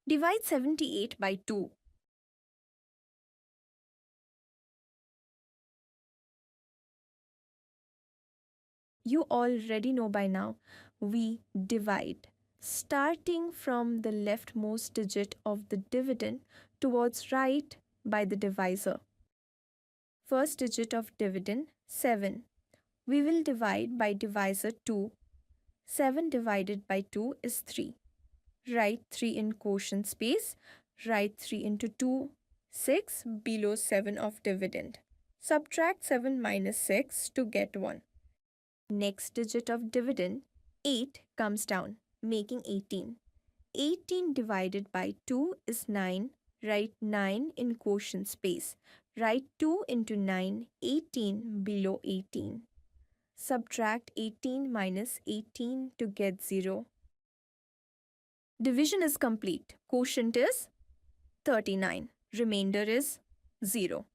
Divide 78 by 2. You already know by now, we divide. Starting from the leftmost digit of the dividend towards right by the divisor. First digit of dividend 7. We will divide by divisor 2. 7 divided by 2 is 3. Write 3 in quotient space. Write 3 into 2. 6 below 7 of dividend. Subtract 7 minus 6 to get 1. Next digit of dividend 8 comes down, making 18. 18 divided by 2 is 9. Write 9 in quotient space. Write 2 into 9, 18 below 18. Subtract 18 minus 18 to get 0. Division is complete. Quotient is 39. Remainder is 0.